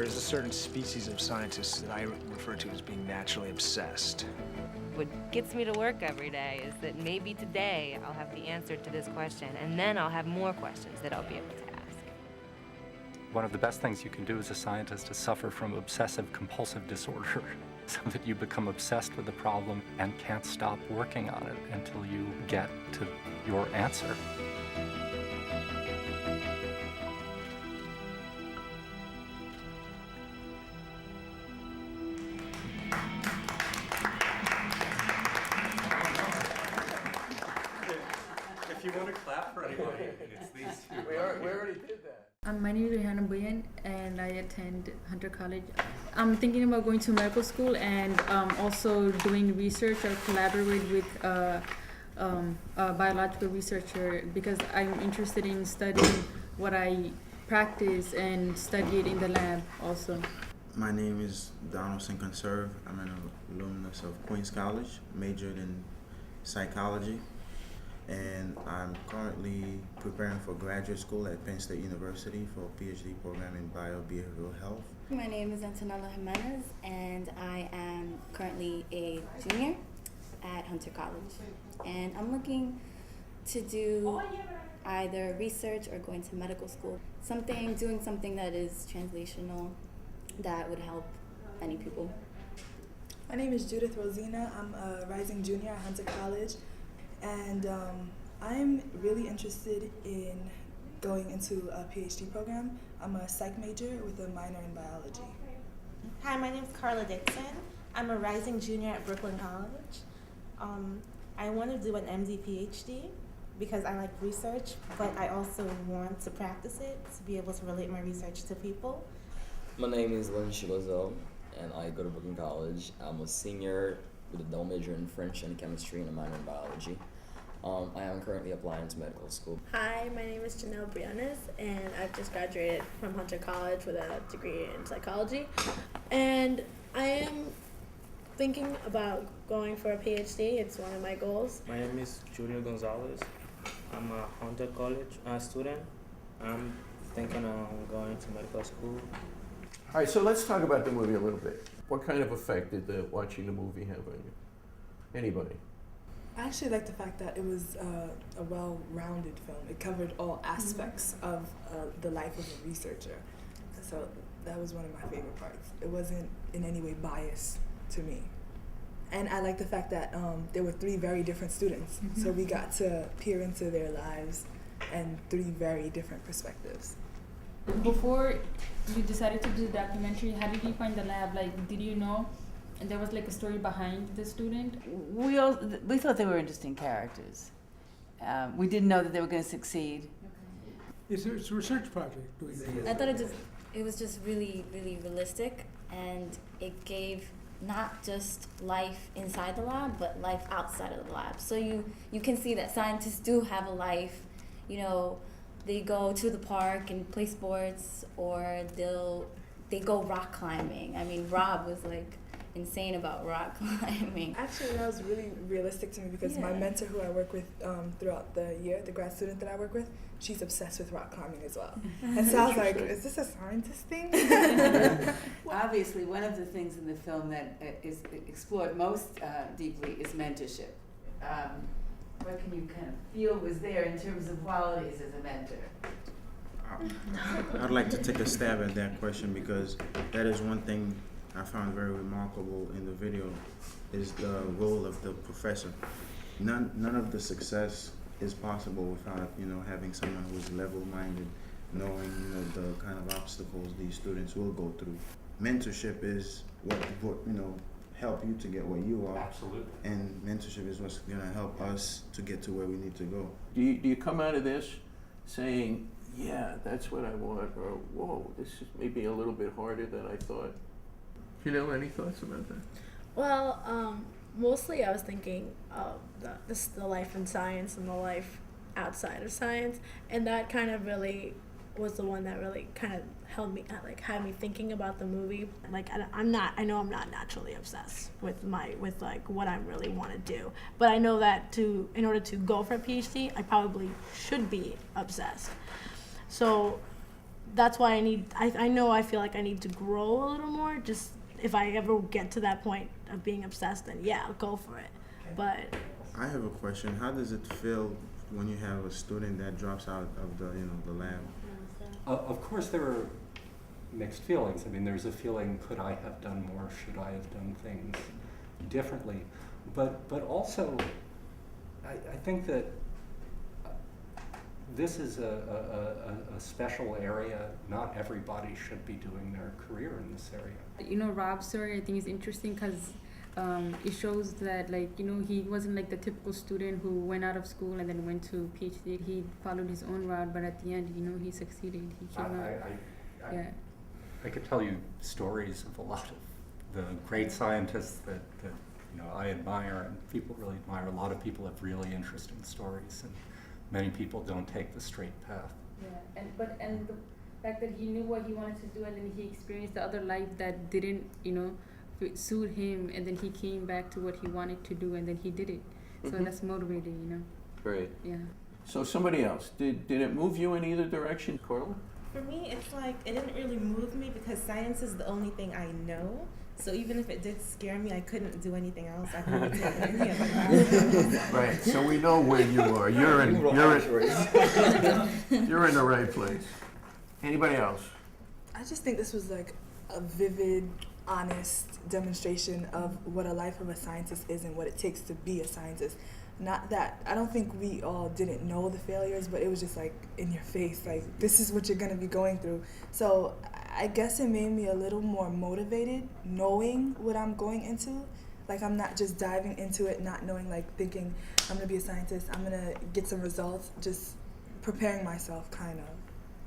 is a certain species of scientists that I refer to as being naturally obsessed. What gets me to work every day is that maybe today I'll have the answer to this question, and then I'll have more questions that I'll be able to ask. One of the best things you can do as a scientist is suffer from obsessive compulsive disorder, so that you become obsessed with the problem and can't stop working on it until you get to your answer. If you want to clap for anybody, it's these two. We already did that. My name is Rihanna Buyan, and I attend Hunter College. I'm thinking about going to medical school and also doing research or collaborate with a biological researcher because I'm interested in studying what I practice and study it in the lab also. My name is Donald Conserve. I'm an alumnus of Queens College, majored in psychology, and I'm currently preparing for graduate school at Penn State University for a PhD program in biobehavioral health. My name is Antonella Jimenez, and I am currently a junior at Hunter College. And I'm looking to do either research or going to medical school. Doing something that is translational that would help many people. My name is Judith Rosina. I'm a rising junior at Hunter College, and I'm really interested in going into a PhD program. I'm a psych major with a minor in biology. Hi, my name is Carla Dixon. I'm a rising junior at Brooklyn College. I want to do an MD PhD because I like research, but I also want to practice it to be able to relate my research to people. My name is Lynn Chilozo, and I go to Brooklyn College. I'm a senior with a double major in French and chemistry and a minor in biology. I am currently applying to medical school. Hi, my name is Janelle Briones, and I've just graduated from Hunter College with a degree in psychology. And I am thinking about going for a PhD. It's one of my goals. My name is Junior Gonzalez. I'm a Hunter College student. I'm thinking of going to medical school. All right, so let's talk about the movie a little bit. What kind of effect did watching the movie have on you? Anybody? I actually like the fact that it was a well-rounded film. It covered all aspects of the life of a researcher. So that was one of my favorite parts. It wasn't in any way biased to me. And I like the fact that there were 3 very different students. So we got to peer into their lives and 3 very different perspectives. Before you decided to do the documentary, how did you find the lab? Like, did you know and there was like a story behind the student? We thought they were interesting characters. We didn't know that they were going to succeed. It's a research project. I thought it was just really, really realistic, and it gave not just life inside the lab, but life outside of the lab. So you can see that scientists do have a life. You know, they go to the park and play sports, or they go rock climbing. I mean, Rob was like insane about rock climbing. Actually, that was really realistic to me because my mentor who I work with throughout the year, the grad student that I work with, she's obsessed with rock climbing as well. And so I was like, is this a scientist thing? Obviously, one of the things in the film that is explored most deeply is mentorship. What can you kind of feel was there in terms of qualities as a mentor? I'd like to take a stab at that question because that is one thing I found very remarkable in the video is the role of the professor. None of the success is possible without having someone who's level-minded, knowing the kind of obstacles these students will go through. Mentorship is what help you to get where you are. Absolutely. And mentorship is what's going to help us to get to where we need to go. Do you come out of this saying, yeah, that's what I want, or whoa, this is maybe a little bit harder than I thought? Any thoughts about that? Well, mostly I was thinking of the life in science and the life outside of science, and that kind of really was the one that really kind of had me thinking about the movie. Like I know I'm not naturally obsessed with like what I really want to do, but I know that in order to go for a PhD, I probably should be obsessed. So that's why I feel like I need to grow a little more. Just if I ever get to that point of being obsessed, then yeah, I'll go for it. But I have a question. How does it feel when you have a student that drops out of the lab? Of course, there are mixed feelings. I mean, there's a feeling, could I have done more? Should I have done things differently? But also, I think that this is a special area. Not everybody should be doing their career in this area. You know, Rob's story I think is interesting because it shows that, like, you know, he wasn't like the typical student who went out of school and then went to PhD. He followed his own route, but at the end, you know, he succeeded. He came out. Yeah. I could tell you stories of a lot of the great scientists that you know I admire, and people really admire. A lot of people have really interesting stories, and many people don't take the straight path. Yeah, and the fact that he knew what he wanted to do, and then he experienced the other life that didn't, you know, suit him, and then he came back to what he wanted to do, and then he did it. So that's motivating, you know. Great. Yeah. So somebody else, did it move you in either direction, Carla? For me, it's like it didn't really move me because science is the only thing I know. So even if it did scare me, I couldn't do anything else. I couldn't take any of it. Right. So we know where you are. You're in the right place. Anybody else? I just think this was like a vivid, honest demonstration of what a life of a scientist is and what it takes to be a scientist. Not that, I don't think we all didn't know the failures, but it was just like in your face, like this is what you're gonna be going through. So I guess it made me a little more motivated knowing what I'm going into. Like I'm not just diving into it, not knowing, like thinking I'm gonna be a scientist, I'm gonna get some results, just preparing myself kind of.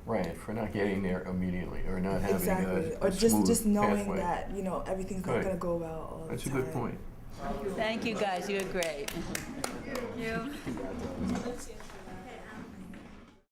Right, for not getting there immediately or not having Exactly, a or just knowing pathway. that, you know, everything's not Good. gonna go well all That's the a time. good point. Thank you guys, you were great. Thank you.